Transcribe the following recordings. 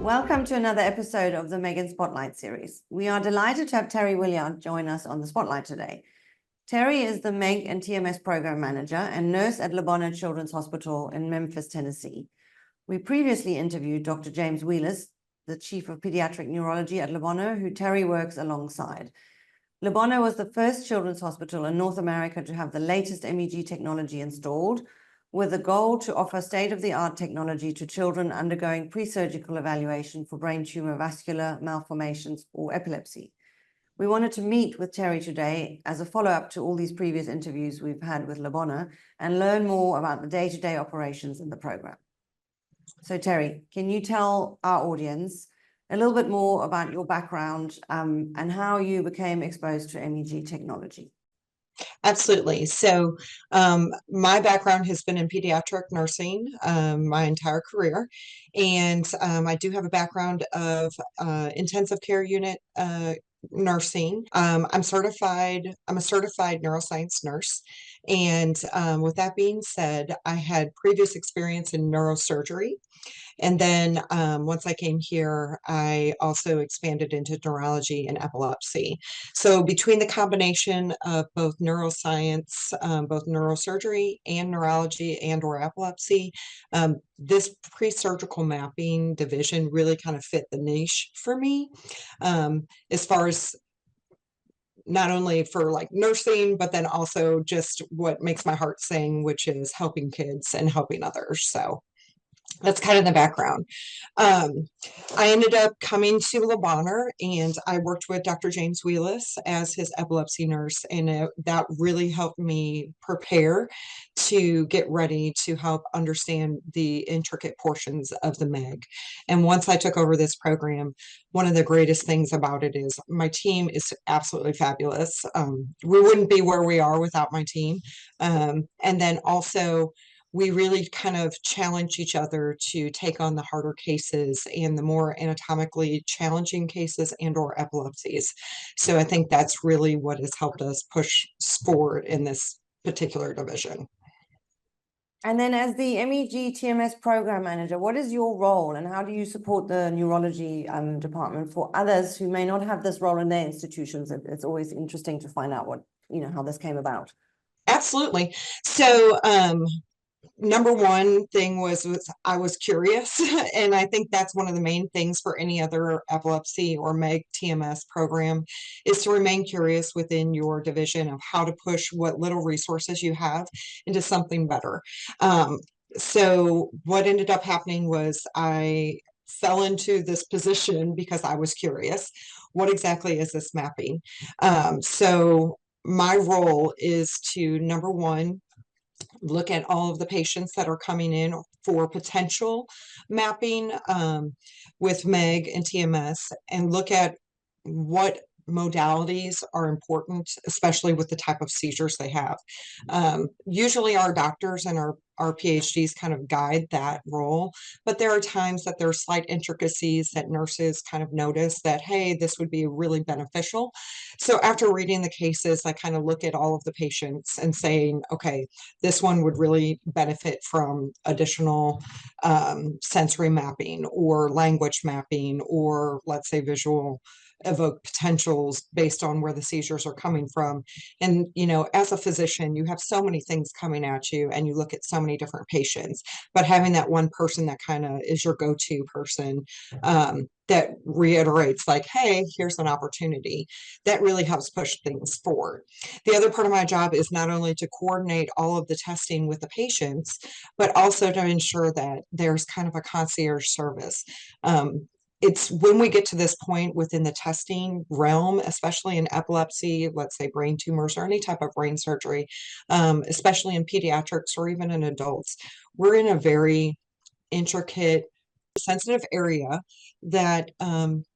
Welcome to another episode of the MEGIN Spotlight series. We are delighted to have Theresa Williard join us on the Spotlight today. Terry is the MEG and TMS Program Manager and nurse at Bonheur Children's Hospital in Memphis, Tennessee. We previously interviewed Dr. James Wheeler, the Chief of Pediatric Neurology at Bonheur, who Terry works alongside. Bonheur was the first children's hospital in North America to have the latest MEG technology installed, with the goal to offer state-of-the-art technology to children undergoing pre-surgical evaluation for brain tumor, vascular malformations, or epilepsy. We wanted to meet with Terry today as a follow-up to all these previous interviews we've had with Bonheur and learn more about the day-to-day operations in the program. So Terry, can you tell our audience a little bit more about your background and how you became exposed to MEG technology? Absolutely. So my background has been in pediatric nursing my entire career. And I do have a background of intensive care unit nursing. I'm a certified neuroscience nurse. And with that being said, I had previous experience in neurosurgery. And then once I came here, I also expanded into neurology and epilepsy. So between the combination of both neuroscience, both neurosurgery and neurology and or epilepsy, this pre-surgical mapping division really kind of fit the niche for me as far as not only for like nursing, but then also just what makes my heart sing, which is helping kids and helping others. So that's kind of the background. I ended up coming to Bonheur and I worked with Dr. James Wheeler as his epilepsy nurse, and that really helped me prepare to get ready to help understand the intricate portions of the MEG. And once I took over this program, one of the greatest things about it is my team is absolutely fabulous. We wouldn't be where we are without my team. And then also, we really kind of challenge each other to take on the harder cases and the more anatomically challenging cases and or epilepsies. So I think that's really what has helped us push forward in this particular division. And then as the MEG TMS Program Manager, what is your role and how do you support the neurology department for others who may not have this role in their institutions? It's always interesting to find out how this came about. Absolutely. So, number one thing was I was curious, and I think that's one of the main things for any other epilepsy or MEG TMS program is to remain curious within your division of how to push what little resources you have into something better. So what ended up happening was I fell into this position because I was curious. What exactly is this mapping? So my role is to, number one, look at all of the patients that are coming in for potential mapping with MEG and TMS and look at what modalities are important, especially with the type of seizures they have. Usually our doctors and our PhDs kind of guide that role, but there are times that there are slight intricacies that nurses kind of notice that, hey, this would be really beneficial. So after reading the cases, I kind of look at all of the patients and saying, okay, this one would really benefit from additional sensory mapping or language mapping, or let's say visual evoke potentials based on where the seizures are coming from. And, as a physician, you have so many things coming at you and you look at so many different patients, but having that one person that kind of is your go-to person that reiterates like, hey, here's an opportunity, that really helps push things forward. The other part of my job is not only to coordinate all of the testing with the patients, but also to ensure that there's kind of a concierge service. It's when we get to this point within the testing realm, especially in epilepsy, let's say brain tumors or any type of brain surgery, especially in pediatrics or even in adults, we're in a very intricate, sensitive area that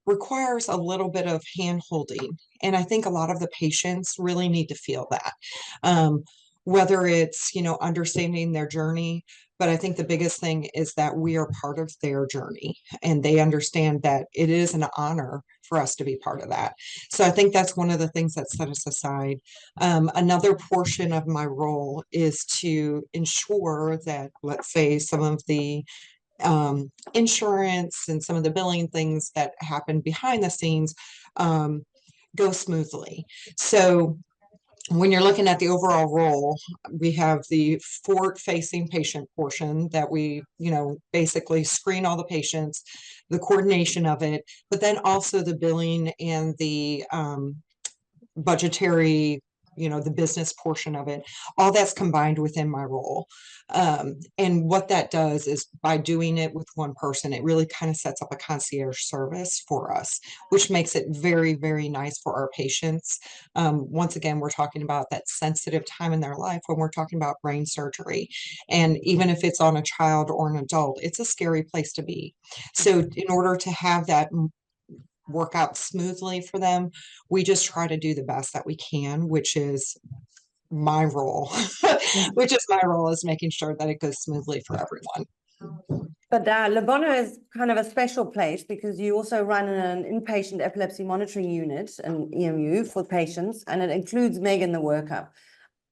requires a little bit of hand holding. And I think a lot of the patients really need to feel that, whether it's, understanding their journey. But I think the biggest thing is that we are part of their journey and they understand that it is an honor for us to be part of that. So I think that's one of the things that set us aside. Another portion of my role is to ensure that, let's say, some of the insurance and some of the billing things that happen behind the scenes go smoothly. So when you're looking at the overall role, we have the forward-facing patient portion that we, basically screen all the patients, the coordination of it, but then also the billing and the budgetary, the business portion of it, all that's combined within my role. And what that does is by doing it with one person, it really kind of sets up a concierge service for us, which makes it very, very nice for our patients. Once again, we're talking about that sensitive time in their life when we're talking about brain surgery. And even if it's on a child or an adult, it's a scary place to be. So in order to have that work out smoothly for them, we just try to do the best that we can, which is my role, which is my role is making sure that it goes smoothly for everyone. But Bonheur is kind of a special place because you also run an inpatient epilepsy monitoring unit, an EMU for patients, and it includes MEG in the workup.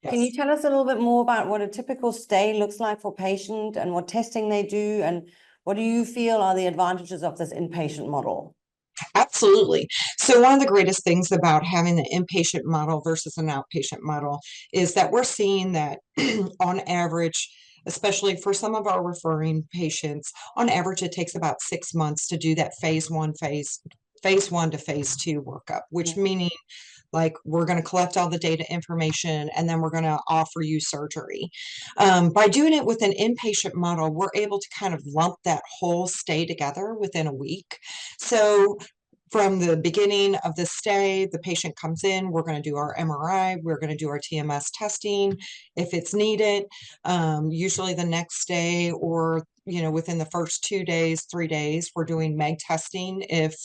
Yes. Can you tell us a little bit more about what a typical stay looks like for patient and what testing they do, and what do you feel are the advantages of this inpatient model? Absolutely. So one of the greatest things about having the inpatient model versus an outpatient model is that we're seeing that on average, especially for some of our referring patients, on average, it takes about 6 months to do that phase one to phase two workup, which meaning like we're going to collect all the data information and then we're going to offer you surgery. By doing it with an inpatient model, we're able to kind of lump that whole stay together within a week. So from the beginning of the stay, the patient comes in, we're going to do our MRI, we're going to do our TMS testing if it's needed. Usually the next day or within the first 2 days, 3 days, we're doing MEG testing if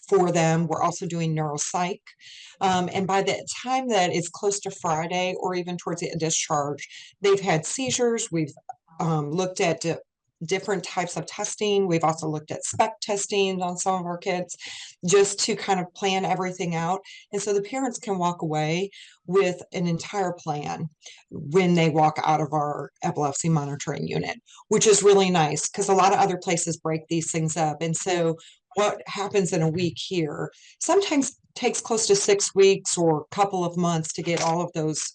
for them. We're also doing neuropsych. And by the time that it's close to Friday or even towards the discharge, they've had seizures. We've looked at different types of testing. We've also looked at SPECT testing on some of our kids just to kind of plan everything out. And so the parents can walk away with an entire plan when they walk out of our epilepsy monitoring unit, which is really nice because a lot of other places break these things up. And so what happens in a week here sometimes takes close to 6 weeks or a couple of months to get all of those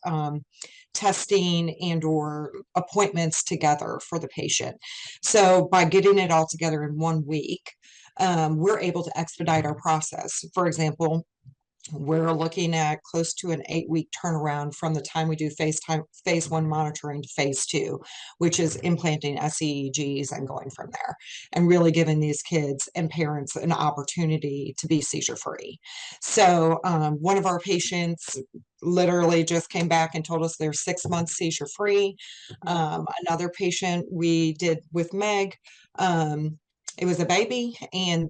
testing and or appointments together for the patient. So by getting it all together in 1 week, we're able to expedite our process. For example, we're looking at close to an 8-week turnaround from the time we do phase one monitoring to phase two, which is implanting SEEGs and going from there and really giving these kids and parents an opportunity to be seizure free. So one of our patients literally just came back and told us they're 6 months seizure free. Another patient we did with MEG, it was a baby and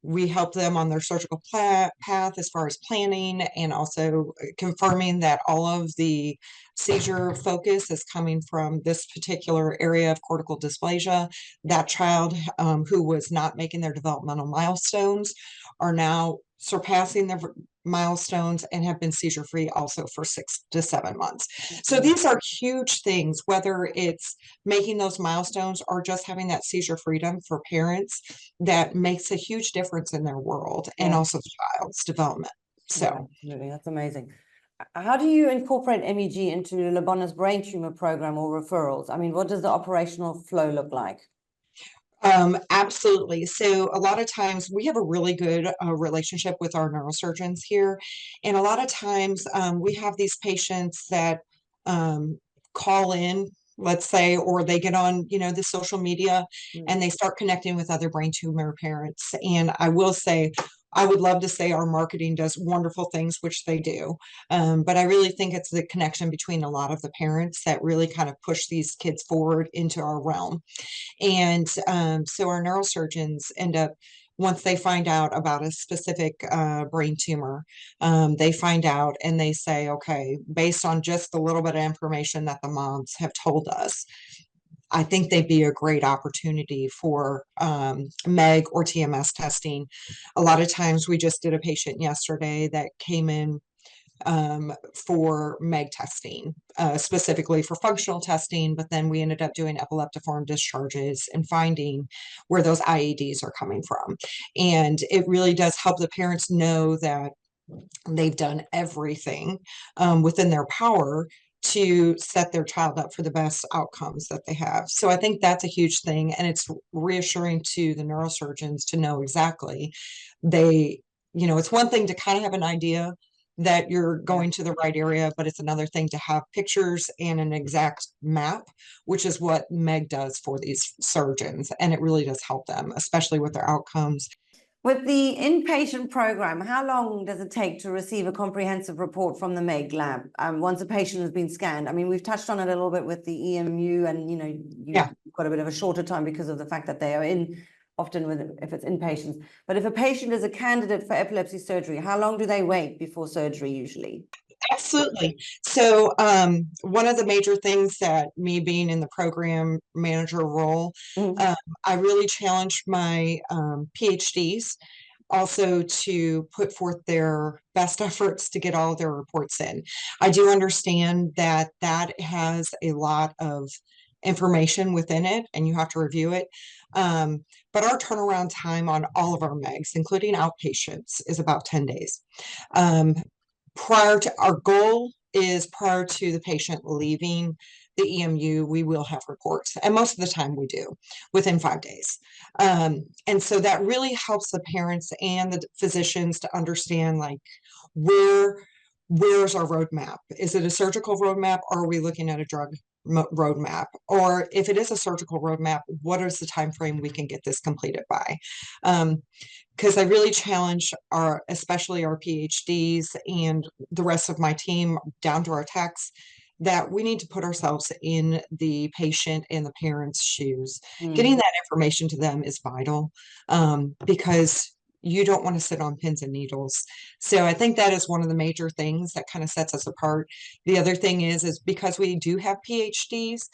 we help them on their surgical path as far as planning and also confirming that all of the seizure focus is coming from this particular area of cortical dysplasia. That child who was not making their developmental milestones are now surpassing their milestones and have been seizure free also for 6 to 7 months. So these are huge things, whether it's making those milestones or just having that seizure freedom for parents, that makes a huge difference in their world and also the child's development. So absolutely, that's amazing. How do you incorporate MEG into Le Bonheur's brain tumor program or referrals? I mean, what does the operational flow look like? Absolutely. So a lot of times we have a really good relationship with our neurosurgeons here. And a lot of times we have these patients that call in, let's say, or they get on, the social media and they start connecting with other brain tumor parents. And I will say, I would love to say our marketing does wonderful things, which they do. But I really think it's the connection between a lot of the parents that really kind of push these kids forward into our realm. And so our neurosurgeons end up, once they find out about a specific brain tumor, they find out and they say, okay, based on just the little bit of information that the moms have told us, I think they'd be a great opportunity for MEG or TMS testing. A lot of times we just did a patient yesterday that came in for MEG testing, specifically for functional testing, but then we ended up doing epileptiform discharges and finding where those IEDs are coming from. And it really does help the parents know that they've done everything within their power to set their child up for the best outcomes that they have. So I think that's a huge thing. And it's reassuring to the neurosurgeons to know exactly it's one thing to kind of have an idea that you're going to the right area, but it's another thing to have pictures and an exact map, which is what MEG does for these surgeons. And it really does help them, especially with their outcomes. With the inpatient program, how long does it take to receive a comprehensive report from the MEG lab once a patient has been scanned? I mean, we've touched on it a little bit with the EMU, and you've got a bit of a shorter time because of the fact that they are if it's inpatients. But if a patient is a candidate for epilepsy surgery, how long do they wait before surgery usually? Absolutely. So one of the major things that me being in the program manager role, I really challenged my PhDs also to put forth their best efforts to get all of their reports in. I do understand that that has a lot of information within it and you have to review it. But our turnaround time on all of our MEGs, including outpatients, is about 10 days. Our goal is prior to the patient leaving the EMU, we will have reports. And most of the time we do within 5 days. And so that really helps the parents and the physicians to understand where's our roadmap? Is it a surgical roadmap or are we looking at a drug roadmap? Or if it is a surgical roadmap, what is the time frame we can get this completed by? Because I really challenge especially our PhDs and the rest of my team down to our techs, that we need to put ourselves in the patient and the parents' shoes. Getting that information to them is vital because you don't want to sit on pins and needles. So I think that is one of the major things that kind of sets us apart. The other thing is because we do have PhDs,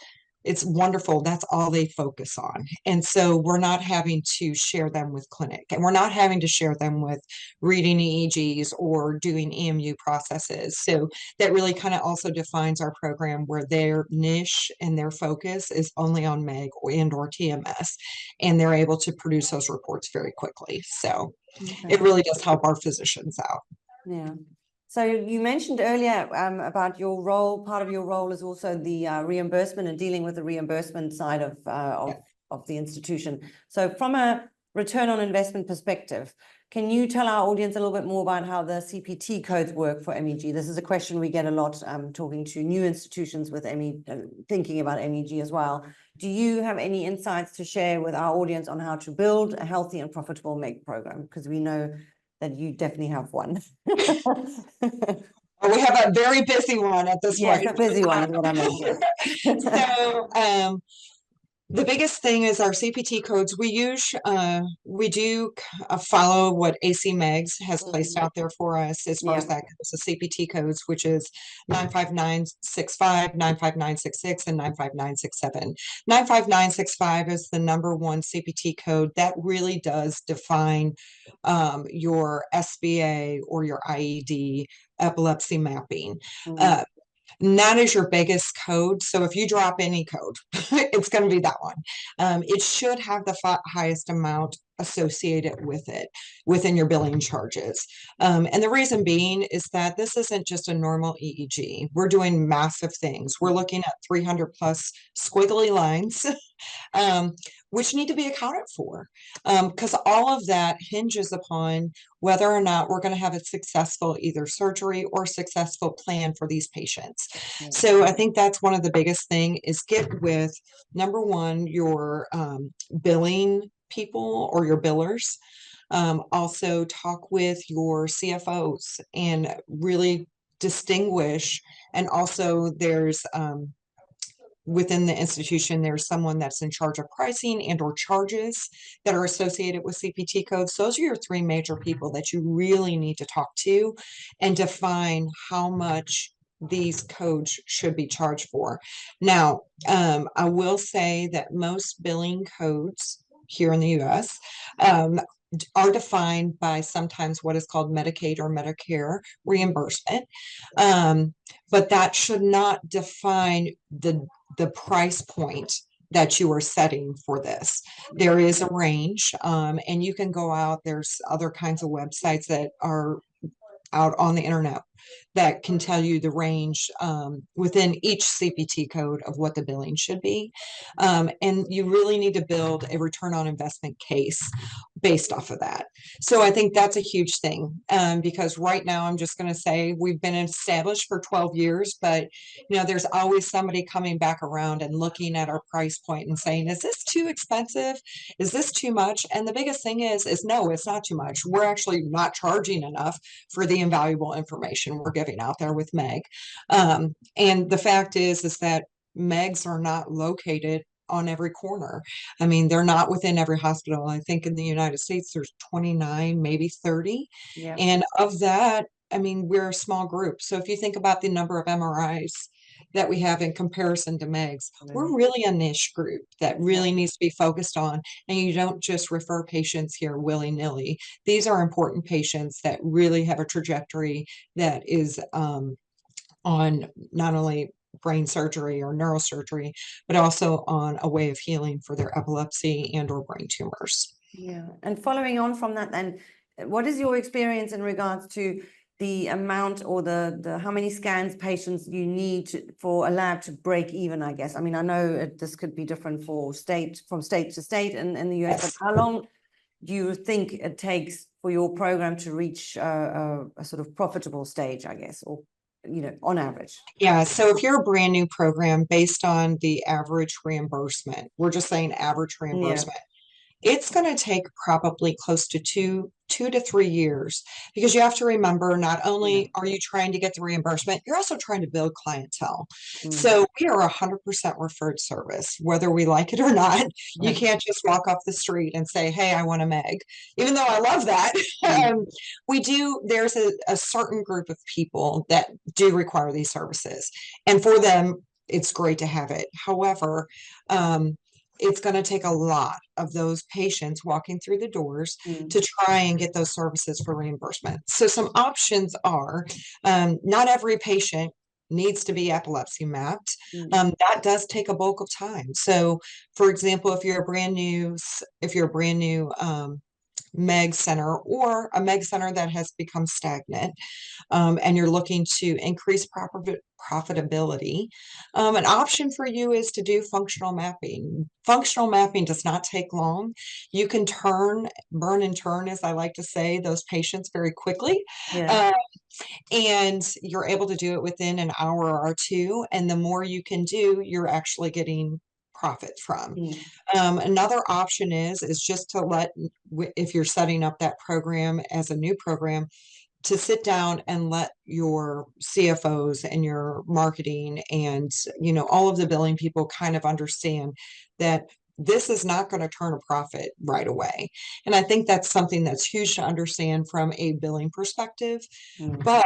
it's wonderful. That's all they focus on. And so we're not having to share them with clinic, and we're not having to share them with reading EEGs or doing EMU processes. So that really kind of also defines our program, where their niche and their focus is only on MEG or TMS, and they're able to produce those reports very quickly. So it really does help our physicians out. Yeah. So you mentioned earlier about your role. Part of your role is also the reimbursement and dealing with the reimbursement side of the institution. So from a return on investment perspective, can you tell our audience a little bit more about how the CPT codes work for MEG? This is a question we get a lot talking to new institutions with thinking about MEG as well. Do you have any insights to share with our audience on how to build a healthy and profitable MEG program? Because we know that you definitely have one. We have a very busy one at this point. Yes, a busy one is what I meant. Yes. So the biggest thing is our CPT codes. We do follow what AC MEGS has placed out there for us as far as that goes. The CPT codes, which is 95965, 95966, and 95967. 95965 is the #1 CPT code that really does define your SBA or your IED epilepsy mapping. And that is your biggest code. So if you drop any code, it's going to be that one. It should have the highest amount associated with it within your billing charges. And the reason being is that this isn't just a normal EEG. We're doing massive things. We're looking at 300 plus squiggly lines, which need to be accounted for, because all of that hinges upon whether or not we're going to have a successful either surgery or successful plan for these patients. So I think that's one of the biggest thing is get with #1, your billing people or your billers. Also talk with your CFOs and really distinguish. And also there's within the institution, there's someone that's in charge of pricing and or charges that are associated with CPT codes. Those are your 3 major people that you really need to talk to and define how much these codes should be charged for. Now, I will say that most billing codes here in the US, are defined by sometimes what is called Medicaid or Medicare reimbursement. But that should not define the price point that you are setting for this. There is a range, and you can go out, there's other kinds of websites that are out on the internet that can tell you the range within each CPT code of what the billing should be. And you really need to build a return on investment case based off of that. So I think that's a huge thing, because right now I'm just going to say we've been established for 12 years, but there's always somebody coming back around and looking at our price point and saying, is this too expensive? Is this too much? And the biggest thing is no, it's not too much. We're actually not charging enough for the invaluable information we're giving out there with MEG. And the fact is that MEGs are not located on every corner. I mean, they're not within every hospital. I think in the United States, there's 29, maybe 30. Yeah. And of that, I mean, we're a small group. So if you think about the number of MRIs that we have in comparison to MEGs, we're really a niche group that really needs to be focused on. And you don't just refer patients here willy-nilly. These are important patients that really have a trajectory that is on not only brain surgery or neurosurgery, but also on a way of healing for their epilepsy and or brain tumors. Yeah. And following on from that, then, what is your experience in regards to the amount or the how many scans patients you need for a lab to break even, I guess? I mean, I know this could be different from state to state in the US, but how long do you think it takes for your program to reach a sort of profitable stage, I guess, or on average? Yeah, so if you're a brand new program based on the average reimbursement, we're just saying average reimbursement, it's going to take probably close to two to 3 years, because you have to remember, not only are you trying to get the reimbursement, you're also trying to build clientele. So we are 100% referred service, whether we like it or not. You can't just walk off the street and say, hey, I want a MEG, even though I love that. There's a certain group of people that do require these services, and for them, it's great to have it. However, it's going to take a lot of those patients walking through the doors to try and get those services for reimbursement. So some options are, not every patient needs to be epilepsy mapped. That does take a bulk of time. So for example, if you're a brand new MEG center, or a MEG center that has become stagnant, and you're looking to increase profitability, an option for you is to do functional mapping. Functional mapping does not take long. You can burn and turn, as I like to say, those patients very quickly. And you're able to do it within an hour or two. And the more you can do, you're actually getting profit from. Another option is just to if you're setting up that program as a new program, to sit down and let your CFOs and your marketing and all of the billing people kind of understand that this is not going to turn a profit right away. And I think that's something that's huge to understand from a billing perspective. But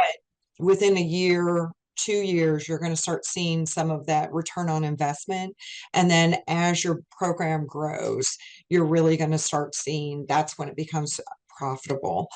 within a year, 2 years, you're going to start seeing some of that return on investment. And then as your program grows, you're really going to start seeing that's when it becomes profitable,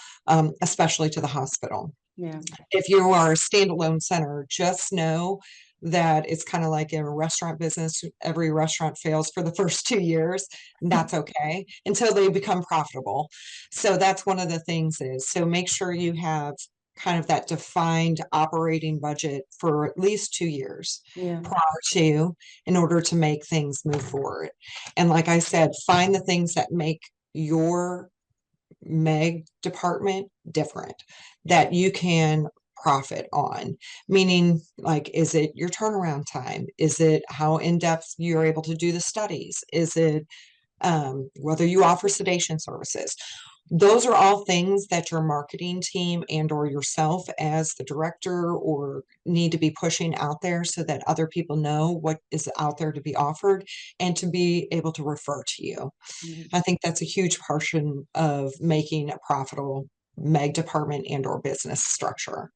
especially to the hospital. If you are a standalone center, just know that it's kind of like in a restaurant business. Every restaurant fails for the first 2 years, and that's okay, until they become profitable. So that's one of the things so make sure you have kind of that defined operating budget for at least 2 years prior to, in order to make things move forward. And like I said, find the things that make your MEG department different, that you can profit on. Meaning, like, is it your turnaround time? Is it how in-depth you're able to do the studies? Is it whether you offer sedation services? Those are all things that your marketing team and or yourself as the director or need to be pushing out there, so that other people know what is out there to be offered and to be able to refer to you. I think that's a huge portion of making a profitable MEG department and or business structure.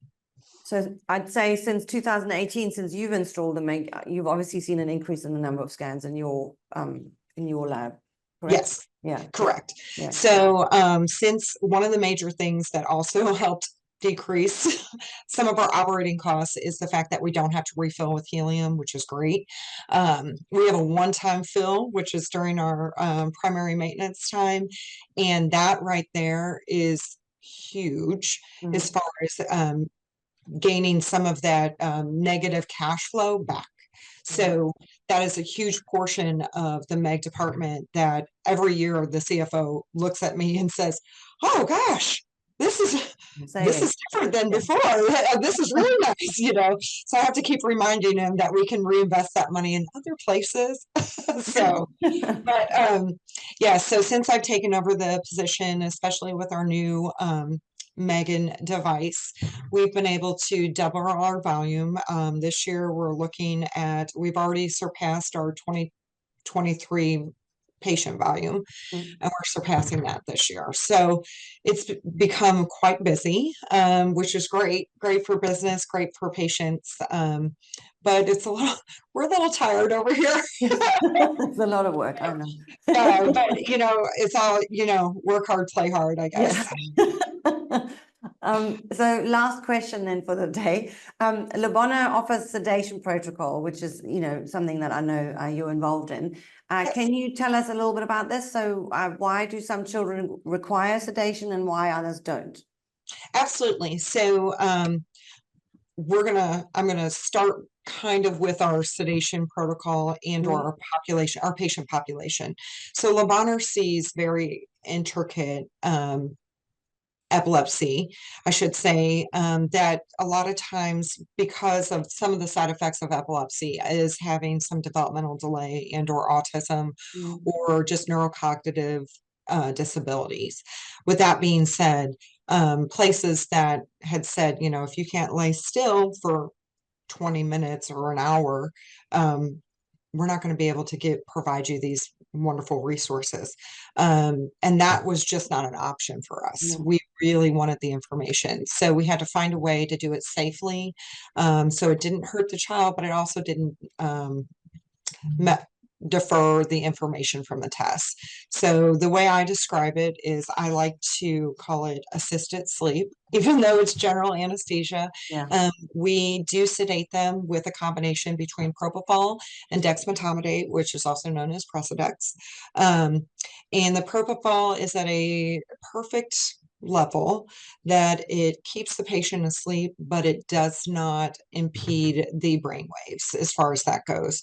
So I'd say since 2018, since you've installed the MEG, you've obviously seen an increase in the number of scans in your lab. correct? Yes, Yeah. correct. Yeah. So since one of the major things that also helped decrease some of our operating costs is the fact that we don't have to refill with helium, which is great. We have a one-time fill, which is during our primary maintenance time, and that right there is huge as far as gaining some of that negative cash flow back. So that is a huge portion of the MEG department that every year the CFO looks at me and says, "Oh gosh, this is different than before. This is really nice, you know." So I have to keep reminding him that we can reinvest that money in other places. So, but yeah. So since I've taken over the position, especially with our new MEGIN device, we've been able to double our volume. This year we've already surpassed our 2023 patient volume, and we're surpassing that this year. So it's become quite busy, which is great for business, great for patients. But we're a little tired over here. It's a lot of work, I know. But it's all, work hard, play hard, I guess. Yeah. So last question then for the day. Bonheur offers sedation protocol, which is, something that I know you're involved in. Can you tell us a little bit about this? So why do some children require sedation and why others don't? Absolutely. So I'm gonna start kind of with our sedation protocol and or our patient population. So Bonheur sees very intricate epilepsy, I should say, that a lot of times, because of some of the side effects of epilepsy, is having some developmental delay and or autism or just neurocognitive disabilities. With that being said, places that had said, if you can't lay still for 20 minutes or an hour, we're not going to be able to provide you these wonderful resources. And that was just not an option for us. We really wanted the information. So we had to find a way to do it safely. So it didn't hurt the child, but it also didn't defer the information from the test. So the way I describe it is I like to call it assisted sleep, even though it's general anesthesia. We do sedate them with a combination between propofol and dexmedetomidate, which is also known as Precedex. And the propofol is at a perfect level that it keeps the patient asleep, but it does not impede the brain waves as far as that goes.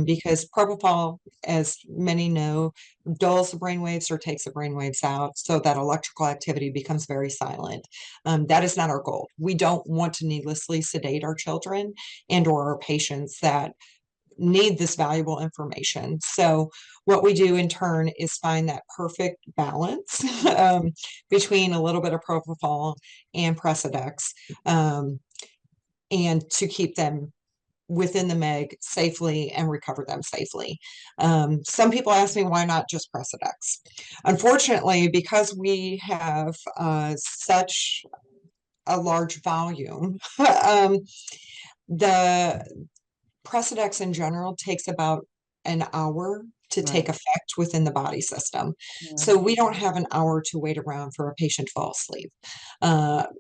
Because propofol, as many know, dulls the brain waves or takes the brain waves out so that electrical activity becomes very silent. That is not our goal. We don't want to needlessly sedate our children and or our patients that need this valuable information. So what we do in turn is find that perfect balance between a little bit of propofol and Precedex, and to keep them within the MEG safely and recover them safely. Some people ask me, why not just Precedex? Unfortunately, because we have such a large volume, the Precedex in general takes about an hour to take effect within the body system. So we don't have an hour to wait around for a patient to fall asleep,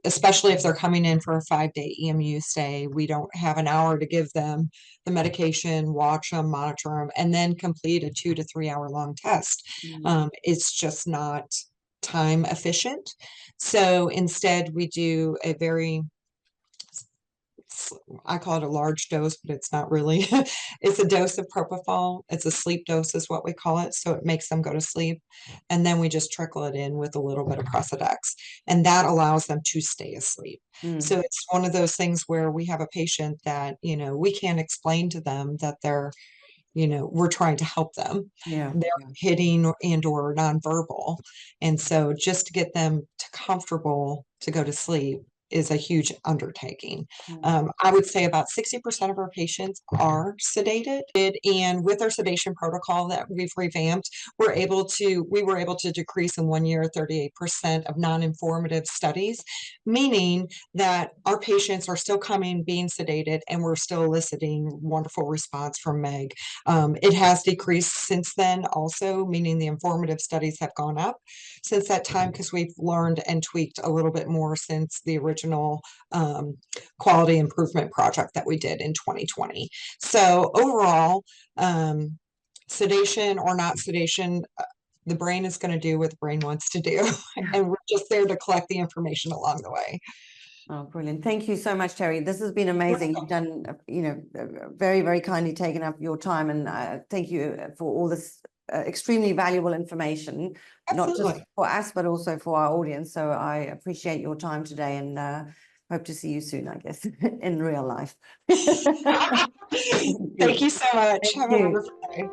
especially if they're coming in for a 5-day EMU stay. We don't have an hour to give them the medication, watch them, monitor them, and then complete a 2 to 3 hour long test. It's just not time efficient. So instead we do a I call it a large dose, but it's not really. It's a dose of propofol. It's a sleep dose is what we call it. So it makes them go to sleep. And then we just trickle it in with a little bit of Precedex. And that allows them to stay asleep. So it's one of those things where we have a patient that, we can't explain to them that we're trying to help them. They're hitting and or nonverbal. And so just to get them comfortable to go to sleep is a huge undertaking. Mm. I would say about 60% of our patients are sedated, and with our sedation protocol that we've revamped, we were able to decrease in 1 year 38% of non-informative studies, meaning that our patients are still coming being sedated, and we're still eliciting wonderful response from MEG. It has decreased since then also, meaning the informative studies have gone up since that time, because we've learned and tweaked a little bit more since the original quality improvement project that we did in 2020. So overall, sedation or not sedation, the brain is going to do what the brain wants to do, and we're just there to collect the information along the way. Oh, brilliant. Thank you so much, Terry. This has been amazing. You've done, very, very kindly taken up your time, and thank you for all this extremely valuable information, Absolutely. not just for us, but also for our audience. So I appreciate your time today, and hope to see you soon, I guess, in real life. Thank you so much. Thank Have a you. wonderful day.